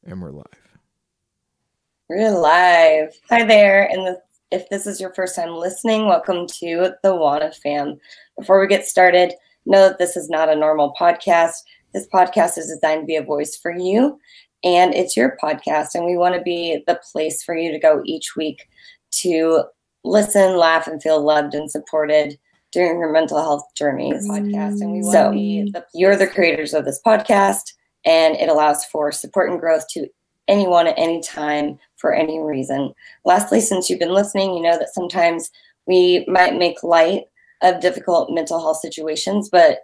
And we're live. We're live. Hi there. And if this is your first time listening, welcome to the WANA fam. Before we get started, know that this is not a normal podcast. This podcast is designed to be a voice for you, and it's your podcast. And we want to be the place for you to go each week to listen, laugh, and feel loved and supported during your mental health journey. Podcast. And we want to be you're the creators of this podcast, and it allows for support and growth to anyone at any time for any reason. Lastly, since you've been listening, you know that sometimes we might make light of difficult mental health situations, but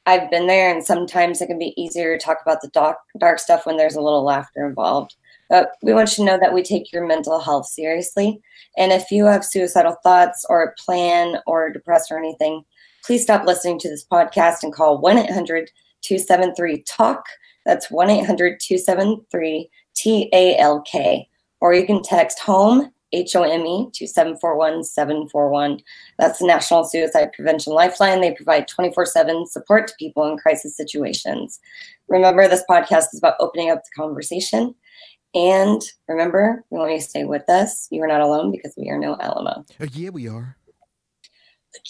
I've been there, and sometimes it can be easier to talk about the dark stuff when there's a little laughter involved. But we want you to know that we take your mental health seriously. And if you have suicidal thoughts or plan or depressed or anything, please stop listening to this podcast and call 1-800-273-TALK. That's 1-800-273-TALK. Or you can text HOME, HOME, to 741-741. That's the National Suicide Prevention Lifeline. They provide 24/7 support to people in crisis situations. Remember, this podcast is about opening up the conversation. And remember, we want you to stay with us. You are not alone because we are no Alamo. Yeah, we are.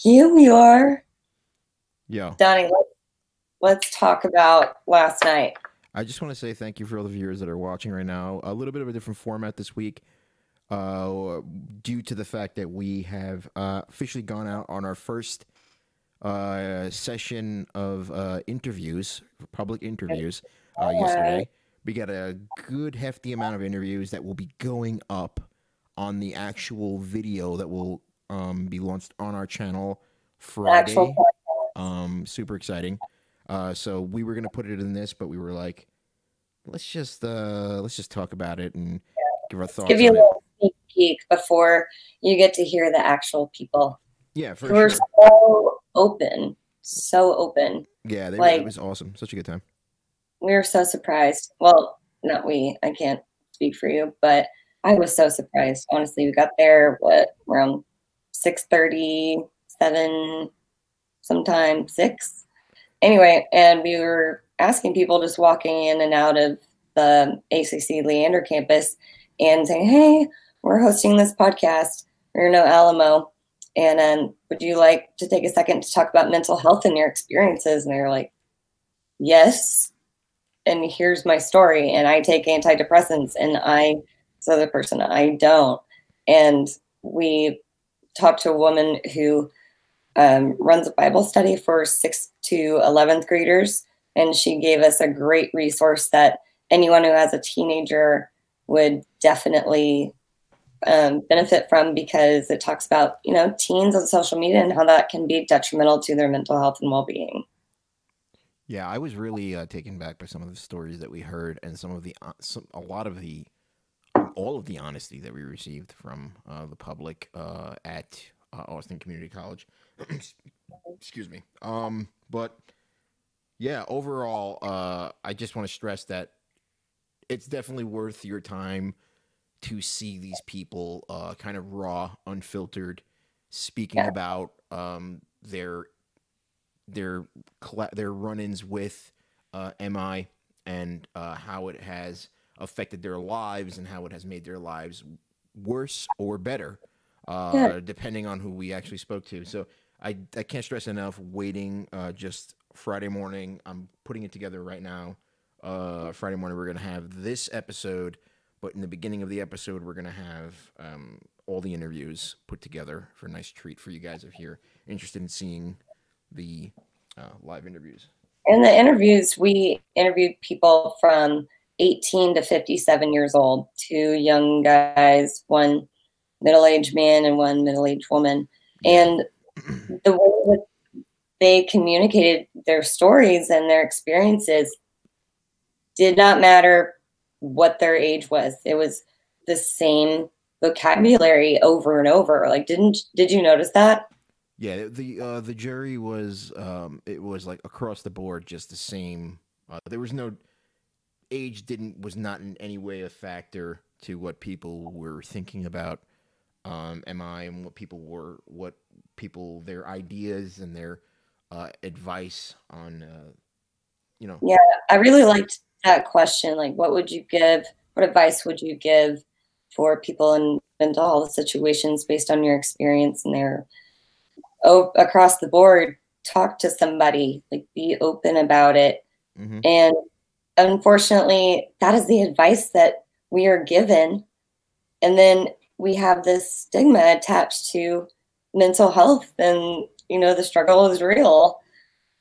Yeah, we are. Yeah. Donnie, let's talk about last night. I just want to say thank you for all the viewers that are watching right now. A little bit of a different format this week due to the fact that we have officially gone out on our first session of interviews, public interviews, yesterday. We got a good hefty amount of interviews that will be going up on the actual video that will be launched on our channel Friday. Super exciting. So we were gonna put it in this, but we were like, let's just talk about it and give our thoughts. Give you a little sneak peek before you get to hear the actual people. Yeah, for We're sure. So open. Yeah, it was awesome. Such a good time. We were so surprised. Well, not we. I can't speak for you, but I was so surprised. Honestly, we got there around 6:30, 7, sometime 6. Anyway, and we were asking people just walking in and out of the ACC Leander campus and saying, hey, we're hosting this podcast. We're no Alamo. And would you like to take a second to talk about mental health and your experiences? And they were like, yes. And here's my story. And I take antidepressants, and this other person, I don't. And we talked to a woman who runs a Bible study for 6th to 11th graders. And she gave us a great resource that anyone who has a teenager would definitely benefit from, because it talks about, teens on social media and how that can be detrimental to their mental health and well-being. Yeah, I was really taken back by some of the stories that we heard, and all of the honesty that we received from the public at Austin Community College. Excuse me. But yeah, overall, I just want to stress that it's definitely worth your time to see these people kind of raw, unfiltered, speaking about their run-ins with MI and how it has affected their lives and how it has made their lives worse or better, depending on who we actually spoke to. So I can't stress enough waiting just Friday morning. I'm putting it together right now. Friday morning we're going to have this episode, but in the beginning of the episode we're going to have all the interviews put together for a nice treat for you guys if you're interested in seeing the live interviews. In the interviews, we interviewed people from 18 to 57 years old, 2 young guys, 1 middle-aged man and 1 middle-aged woman. And the way that they communicated their stories and their experiences did not matter what their age was. It was the same vocabulary over and over. Like, did you notice that? Yeah, the jury was it was like across the board just the same. There was no age was not in any way a factor to what people were thinking about MI and what people their ideas and their advice on Yeah, I really liked that question, like, what advice would you give for people in mental health situations based on your experience? And they're across the board, talk to somebody, like, be open about it. Mm-hmm. And unfortunately, that is the advice that we are given. And then we have this stigma attached to mental health, and, you know, the struggle is real.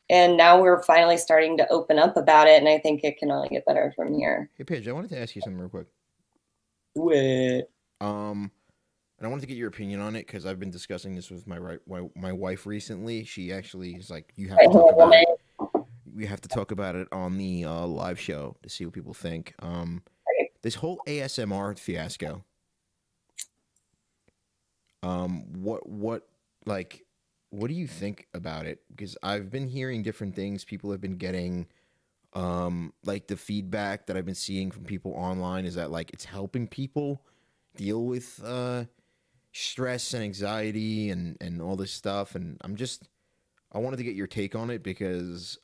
And now we're finally starting to open up about it, and I think it can only get better from here. Hey, Paige, I wanted to ask you something real quick. Do it. And I wanted to get your opinion on it because I've been discussing this with my wife recently. She actually is like, you have to talk about it. We have to talk about it on the live show to see what people think. This whole ASMR fiasco. What do you think about it? Because I've been hearing different things. People have been getting, like, the feedback that I've been seeing from people online is that, like, it's helping people deal with stress and anxiety and all this stuff. And I wanted to get your take on it because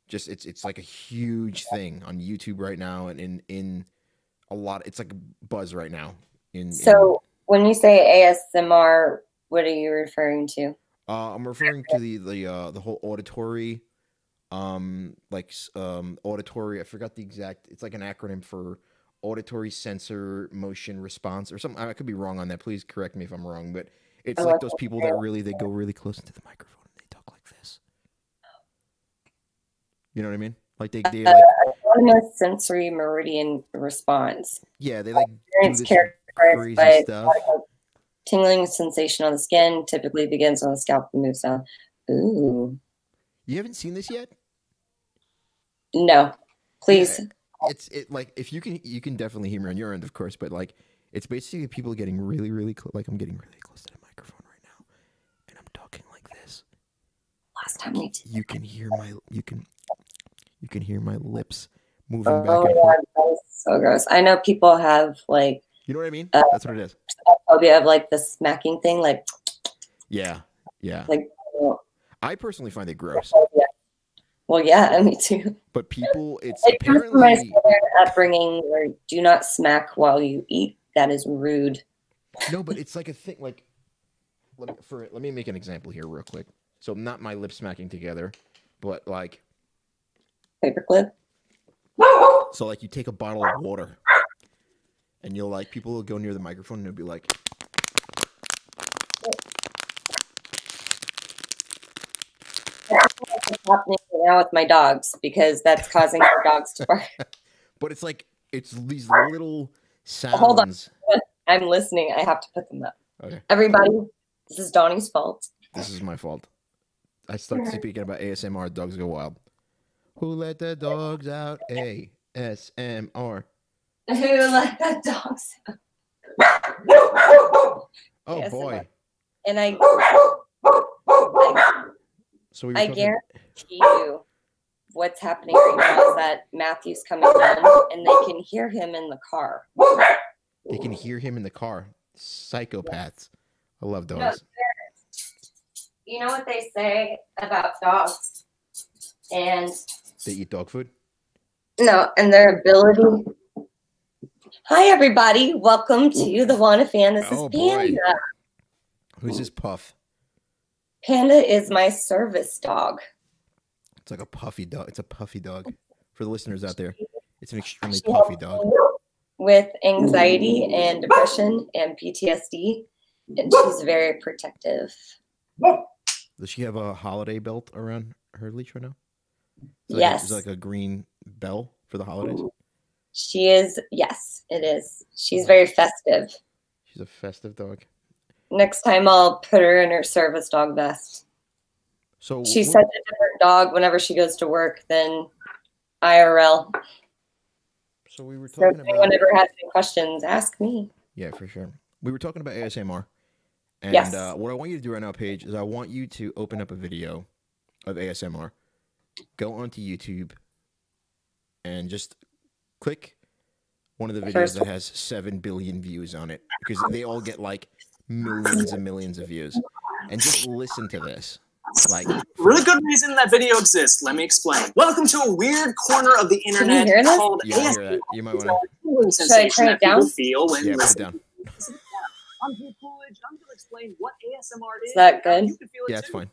it's like a huge thing on YouTube right now, and in a lot, it's like a buzz right now. When you say ASMR, what are you referring to? I'm referring to the whole auditory, auditory. I forgot the exact. It's like an acronym for auditory sensor motion response or something. I could be wrong on that. Please correct me if I'm wrong. But it's like those people that they go really close into the microphone and they talk like this. You know what I mean? Like they like autonomous sensory meridian response. Yeah, they like do this crazy stuff. Tingling sensation on the skin typically begins on the scalp and moves down. Ooh. You haven't seen this yet? No. Please. Yeah, it's like, if you can definitely hear me on your end, of course, but like it's basically people getting really, really close. Like I'm getting really close to the microphone right now, and I'm talking like this. Last time we did. You can hear my lips moving back and forth. That is so gross. I know people have, like, you know what I mean? That's what it is. Phobia of, like, the smacking thing, like. Yeah. Like. I personally find it gross. Yeah. Well, yeah, me too. But people, it's apparently from my southern upbringing where do not smack while you eat. That is rude. No, but it's like a thing. Like, let me make an example here real quick. So not my lips smacking together, but like paperclip. So like you take a bottle of water, and people will go near the microphone and they'll be like. What's happening now with my dogs because that's causing our dogs to bark. But it's like it's these little sounds. Hold on, I'm listening. I have to put them up. Okay. Everybody, this is Donnie's fault. This is my fault. I start speaking about ASMR. Dogs go wild. Who let the dogs out? ASMR. Who let the dogs out? Oh ASMR. Boy! And So I guarantee you what's happening right now is that Matthew's coming home and they can hear him in the car. They can hear him in the car. Psychopaths. I love dogs. You know what they say about dogs? And they eat dog food? No, and their ability. Hi, everybody. Welcome to the WANA fan. This is Panda. Boy. Who's this Puff? Panda is my service dog. It's like a puffy dog. It's a puffy dog. For the listeners out there, it's an extremely puffy dog. With anxiety and depression and PTSD, and she's very protective. Does she have a holiday belt around her leash right now? Yes. Is it like a green bell for the holidays? She is. Yes, it is. She's very festive. She's a festive dog. Next time I'll put her in her service dog vest. So she's such a different dog whenever she goes to work than IRL. So we were talking about. Whenever has any questions, ask me. Yeah, for sure. We were talking about ASMR. And yes. What I want you to do right now, Paige, is I want you to open up a video of ASMR. Go onto YouTube and just click one of the videos that has 7 billion views on it, because they all get like millions and millions of views, and just listen to this. Like, really good reason that video exists. Let me explain. Welcome to a weird corner of the internet called yeah, I hear that. You might want to. Should I turn it down? Feel when put it down. I'm Drew Coolidge. I'm going to explain what ASMR is. Is that good? You can feel it Yeah, it's fine.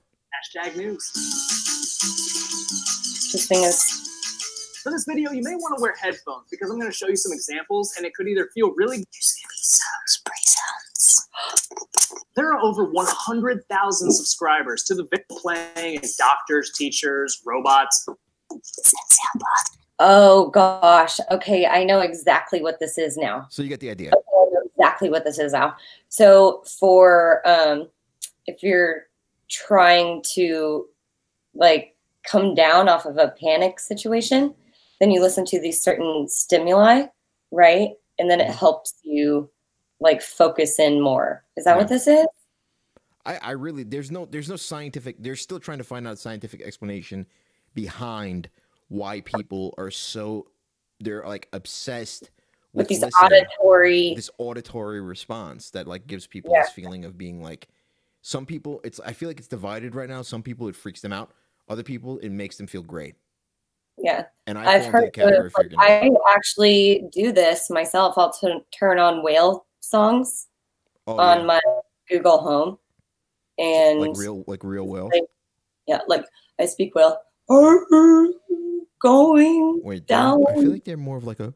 #news. This thing is. For this video, you may want to wear headphones because I'm going to show you some examples, and it could either feel really. There's going to be spray sounds. There are over 100,000 subscribers to the video playing, and doctors, teachers, robots. Oh gosh. Okay, I know exactly what this is now. So you get the idea. Okay, I know exactly what this is now. So for if you're trying to like come down off of a panic situation, then you listen to these certain stimuli, right? And then it helps you like focus in more. Is that what this is? I really there's no scientific. They're still trying to find out scientific explanation behind why people are so they're like obsessed with these this auditory response that like gives people this feeling of being like some people I feel like it's divided right now. Some people it freaks them out. Other people it makes them feel great. Yeah. And I've heard I actually do this myself. I'll turn on whale songs on my Google Home and like real whale. Like I speak whale. Going down. I feel like they're more of like a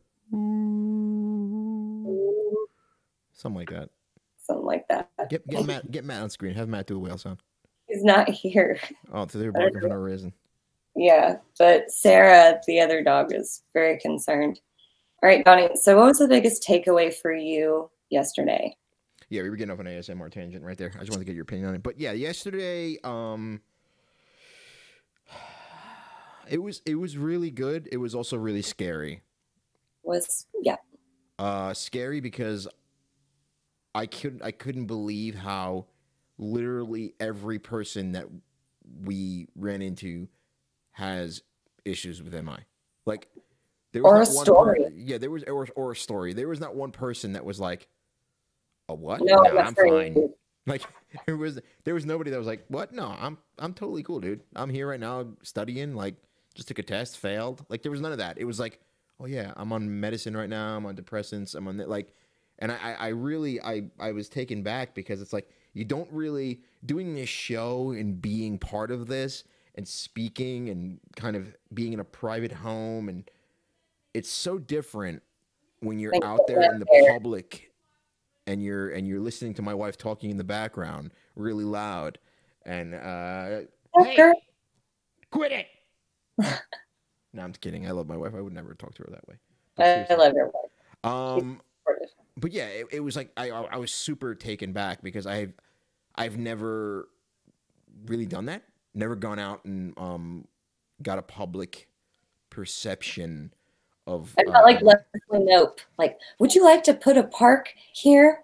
something like that. Something like that. Get Matt on screen. Have Matt do a whale sound. He's not here. Oh, so they're barking for no reason. Yeah, but Sarah, the other dog, is very concerned. All right, Donnie. So, what was the biggest takeaway for you yesterday? Yeah, we were getting off an ASMR tangent right there. I just wanted to get your opinion on it. But yeah, yesterday, it was really good. It was also really scary. Scary because I couldn't believe how literally every person that we ran into has issues with MI. Like there was a story. There was or a story. There was not one person that was like, "A what? No, I'm fine." Like there was nobody that was like, "What? No, I'm totally cool, dude. I'm here right now studying. Like just took a test, failed." Like there was none of that. It was like, "Oh yeah, I'm on medicine right now. I'm on depressants. I'm on like," and I really was taken back because it's like you don't really doing this show and being part of this and speaking and kind of being in a private home, and it's so different when you're out there in the public and you're listening to my wife talking in the background really loud and hey, quit it. No, I'm kidding. I love my wife. I would never talk to her that way. I love your wife. But yeah, it was like I was super taken back because I've never really done that. Never gone out and got a public perception of. I felt like Leslie Knope. Like, would you like to put a park here?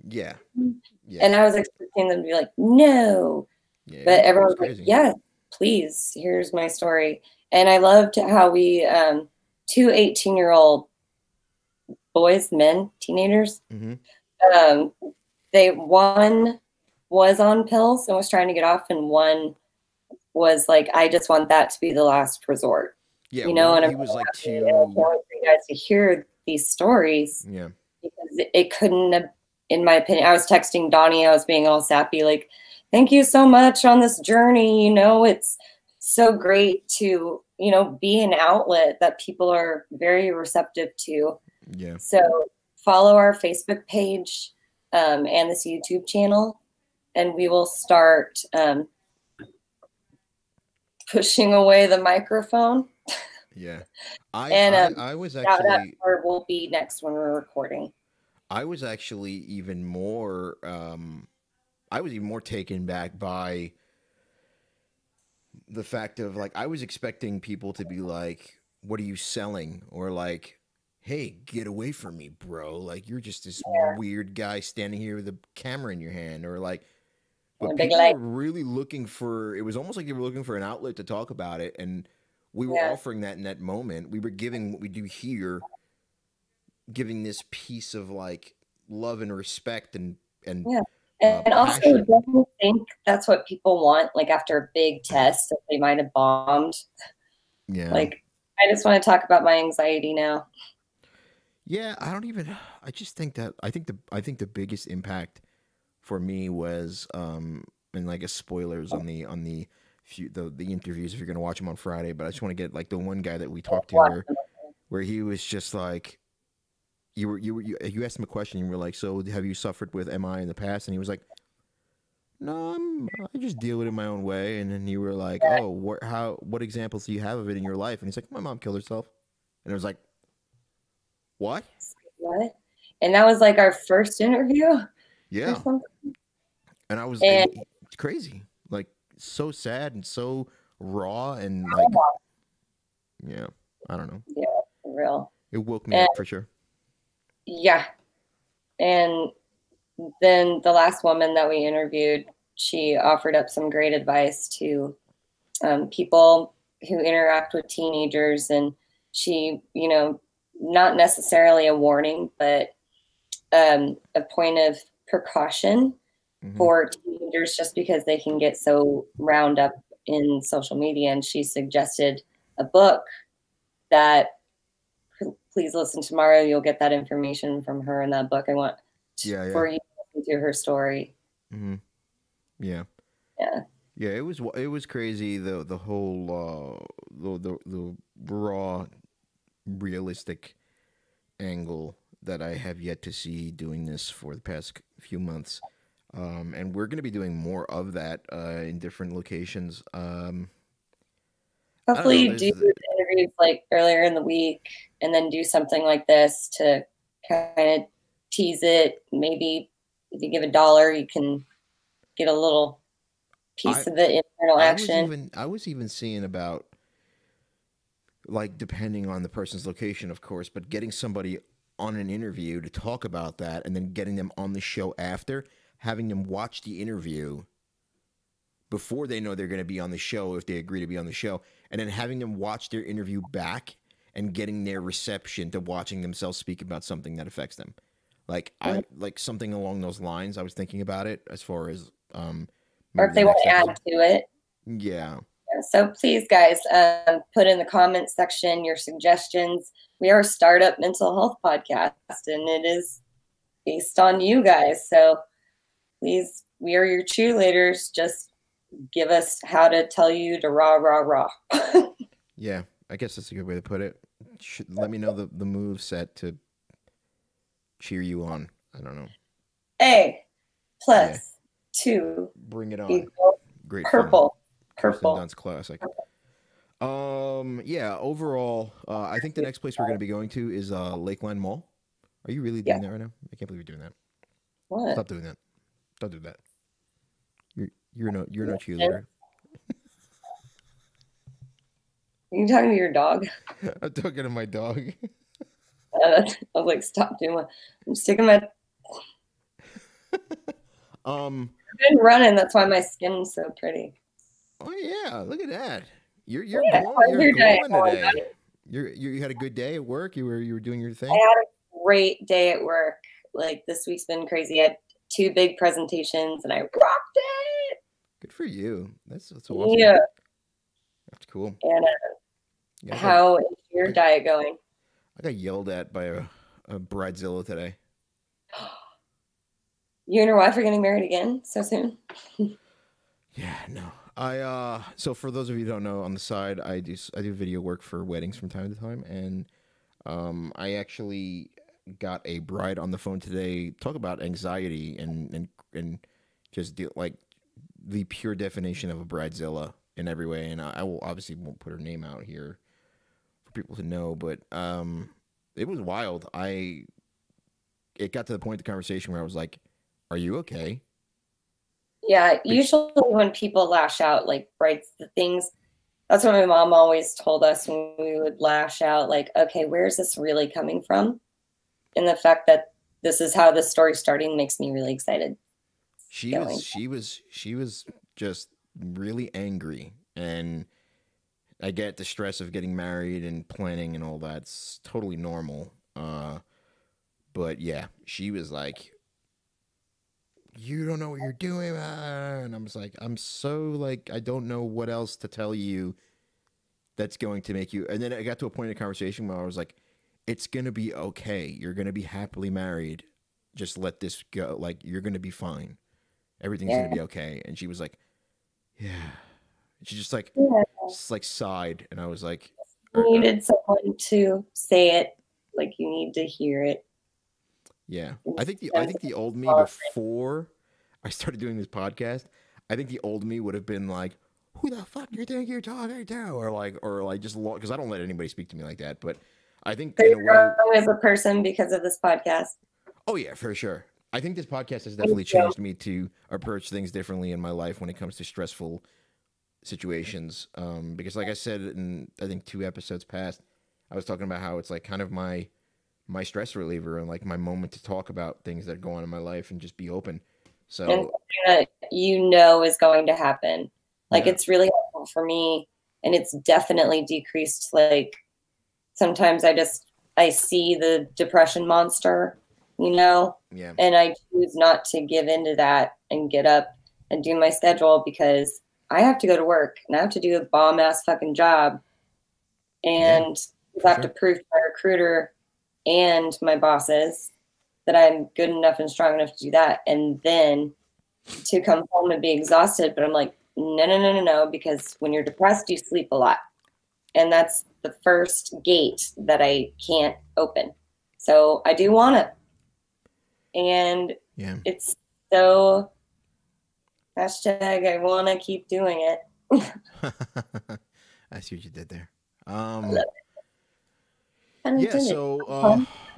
Yeah. And I was expecting them to be like, no. Yeah, but everyone's like, yes, please. Here's my story. And I loved how we, 2 18-year-old boys, men, teenagers, one was on pills and was trying to get off, and one was like, I just want that to be the last resort. Yeah, you know, and he was like I want you guys to hear these stories. Yeah, because it couldn't have, in my opinion. I was texting Donnie. I was being all sappy, like, "Thank you so much on this journey. You know, it's so great to, you know, be an outlet that people are very receptive to." Yeah. So follow our Facebook page and this YouTube channel, and we will start pushing away the microphone. Yeah. I was actually, or will be next when we're recording. I was actually even more taken back by the fact of like I was expecting people to be like, "What are you selling?" or like, "Hey, get away from me, bro. Like you're just this weird guy standing here with a camera in your hand," or like, but people were really looking for, it was almost like they were looking for an outlet to talk about it. And we were offering that in that moment. We were giving what we do here, giving this piece of like love and respect and And also, passion. don't you think that's what people want? Like after a big test that they might have bombed. Yeah. Like, I just want to talk about my anxiety now. Yeah, I don't even. I just think that I think the biggest impact for me was and like a spoilers on the interviews if you're gonna watch them on Friday. But I just want to get like the one guy that we talked to where he was just like you asked him a question. You were like, so have you suffered with MI in the past? And he was like, no, I just deal with it my own way. And then you were like, oh, what examples do you have of it in your life? And he's like, my mom killed herself. And it was like, what? What? And that was like our first interview. Yeah. And I was And it's crazy, like so sad and so raw and like, yeah, I don't know. yeah, for real. It woke me up for sure. Yeah. And then the last woman that we interviewed, she offered up some great advice to people who interact with teenagers. And she, you know, not necessarily a warning, but a point of precaution for teenagers just because they can get so wound up in social media. And she suggested a book that, please listen tomorrow. You'll get that information from her in that book. I want for you to listen to her story. Yeah. Yeah, it was crazy, the whole the raw realistic angle that I have yet to see doing this for the past few months. And we're going to be doing more of that in different locations. Hopefully you do interviews like earlier in the week and then do something like this to kind of tease it. Maybe if you give $1, you can get a little piece of the internal action. I was even seeing about, like, depending on the person's location, of course, but getting somebody on an interview to talk about that and then getting them on the show after, having them watch the interview before they know they're going to be on the show, if they agree to be on the show, and then having them watch their interview back and getting their reception to watching themselves speak about something that affects them. Like like something along those lines. I was thinking about it as far as or if they want to add to it. Yeah. So please, guys, put in the comments section your suggestions. We are a startup mental health podcast, and it is based on you guys. So please, we are your cheerleaders. Just give us how to tell you to rah, rah, rah. Yeah, I guess that's a good way to put it. Let me know the move set to cheer you on. I don't know. A plus 2. Bring it on. Great. Purple. Kirsten Dunst classic. Yeah, overall, I think the next place we're going to be going to is Lakeline Mall. Are you really doing that right now? I can't believe you're doing that. What? Stop doing that. Don't do that. You're no cheerleader. Are you talking to your dog? I'm talking to my dog. I was like, stop doing that. I'm sticking my. I've been running. That's why my skin's so pretty. Oh yeah, look at that. You're glowing today. You had a good day at work. You were doing your thing. I had a great day at work. Like this week's been crazy. I had 2 big presentations and I rocked it. Good for you. That's awesome. Yeah, that's cool. And how is your diet going? I got yelled at by a bridezilla today. You and your wife are getting married again so soon? Yeah, no. So for those of you who don't know, on the side, I do video work for weddings from time to time, and I actually got a bride on the phone today talk about anxiety and just like the pure definition of a bridezilla in every way. And I will obviously won't put her name out here for people to know, but it was wild. It got to the point of the conversation where I was like, "Are you okay?" Yeah, usually when people lash out, like, right, the things, that's what my mom always told us when we would lash out, like, okay, where's this really coming from? And the fact that this is how this story's starting makes me really excited. She was just really angry, and I get the stress of getting married and planning and all that's totally normal. But yeah, she was like you don't know what you're doing. And I'm just like, I'm so like, I don't know what else to tell you that's going to make you. And then I got to a point in the conversation where I was like, it's going to be okay. You're going to be happily married. Just let this go. Like, you're going to be fine. Everything's going to be okay. And she was like, yeah. She just like sighed. And I was like, you needed someone to say it. Like, you need to hear it. Yeah. I think the old me before I started doing this podcast, I think the old me would have been like, who the fuck do you think you're talking to? Or like just because I don't let anybody speak to me like that. But I think So in a way, as a person because of this podcast. Oh yeah, for sure. I think this podcast has definitely changed me to approach things differently in my life when it comes to stressful situations. Because like I said in I think 2 episodes past, I was talking about how it's like kind of my stress reliever and like my moment to talk about things that go on in my life and just be open. So and something that you know is going to happen. Like it's really helpful for me, and it's definitely decreased. Like sometimes I see the depression monster, you know, and I choose not to give into that and get up and do my schedule because I have to go to work and I have to do a bomb ass fucking job, and I have to prove to my recruiter and my bosses that I'm good enough and strong enough to do that, and then to come home and be exhausted. But I'm like, no, because when you're depressed, you sleep a lot. And that's the first gate that I can't open. So I do want it. And it's so hashtag I want to keep doing it. I see what you did there.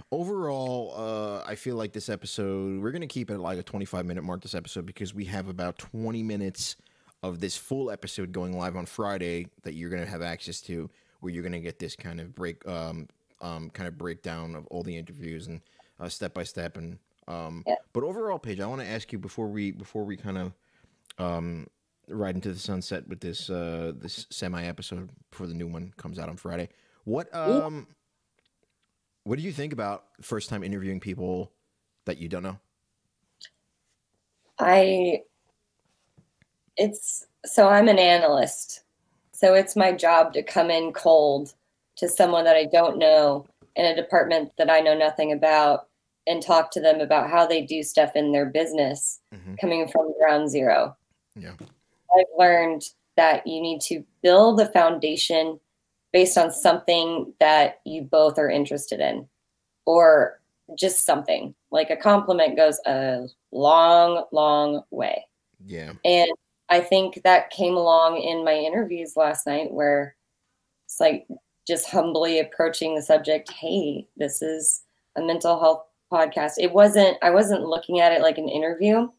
Overall, I feel like this episode, we're going to keep it at like a 25-minute mark this episode because we have about 20 minutes of this full episode going live on Friday that you're going to have access to, where you're going to get this kind of breakdown of all the interviews and step by step. And but overall, Paige, I want to ask you before we kind of ride into the sunset with this this semi episode before the new one comes out on Friday. What do you think about first time interviewing people that you don't know? I'm an analyst. So it's my job to come in cold to someone that I don't know in a department that I know nothing about and talk to them about how they do stuff in their business coming from ground zero. Yeah. I've learned that you need to build a foundation based on something that you both are interested in, or just something. Like a compliment goes a long, long way. Yeah. And I think that came along in my interviews last night, where it's like just humbly approaching the subject. Hey, this is a mental health podcast. I wasn't looking at it like an interview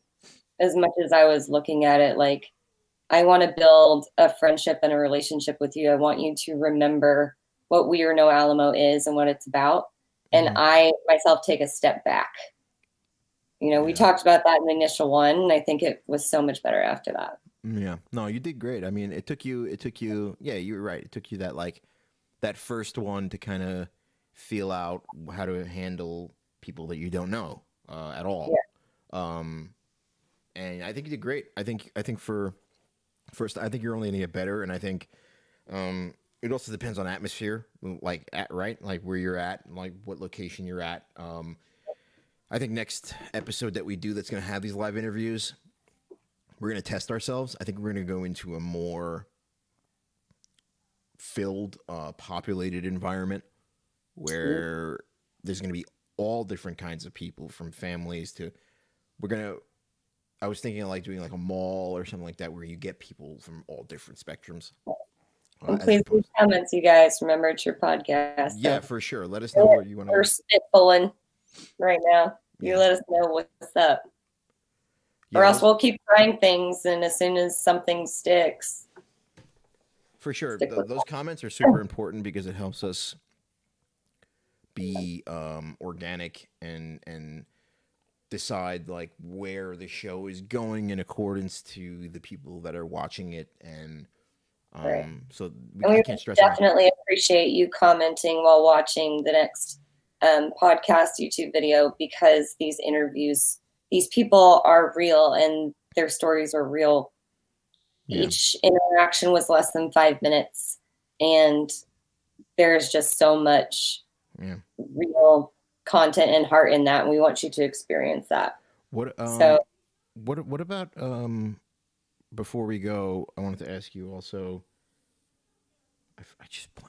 as much as I was looking at it like, I want to build a friendship and a relationship with you. I want you to remember what We Are No Alamo is and what it's about. And I myself take a step back. You know, we talked about that in the initial one, and I think it was so much better after that. Yeah. No, you did great. I mean, it took you, yeah, you were right. It took you that first one to kind of feel out how to handle people that you don't know at all. Yeah. And I think you did great. I think for first, I think you're only going to get better. And I think it also depends on atmosphere, like like where you're at, like what location you're at. I think next episode that we do that's going to have these live interviews, we're going to test ourselves. I think we're going to go into a more filled, populated environment where there's going to be all different kinds of people, from families to I was thinking of like doing like a mall or something like that where you get people from all different spectrums. And please leave comments, you guys. Remember, it's your podcast. Yeah, for sure. Let us know what you want to. We're spitballing right now. You let us know what's up. Yeah, or else we'll keep trying things, and as soon as something sticks. For sure. Those comments are super important because it helps us be organic and decide like where the show is going in accordance to the people that are watching it. And so we can't stress definitely appreciate you commenting while watching the next podcast YouTube video, because these interviews these people are real and their stories are real. Yeah. Each interaction was less than 5 minutes, and there's just so much real content and heart in that, and we want you to experience that. What about before we go, I wanted to ask you also,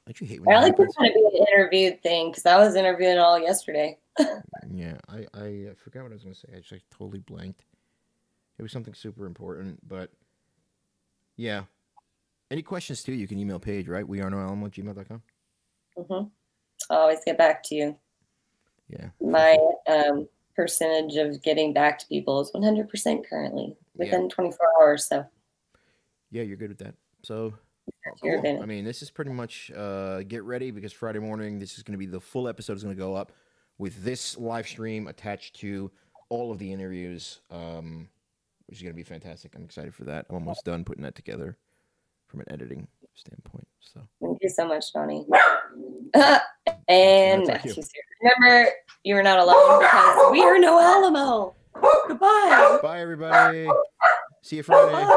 don't you hate when I like this kind of be an interviewed thing, because I was interviewing all yesterday. Yeah, I forgot what I was going to say. I just totally blanked. It was something super important, but yeah. Any questions too, you can email Paige, right? wearenoalamo@gmail.com. I'll always get back to you. Yeah. My percentage of getting back to people is 100% currently within 24 hours. So yeah, you're good at that. So cool. I mean, this is pretty much get ready, because Friday morning, this is going to be the full episode is going to go up with this live stream attached to all of the interviews, which is going to be fantastic. I'm excited for that. I'm almost done putting that together from an editing standpoint. So thank you so much, Donnie. And Matthew's here. Remember, you are not alone, because we are no Alamo. Goodbye. Bye, everybody. See you Friday.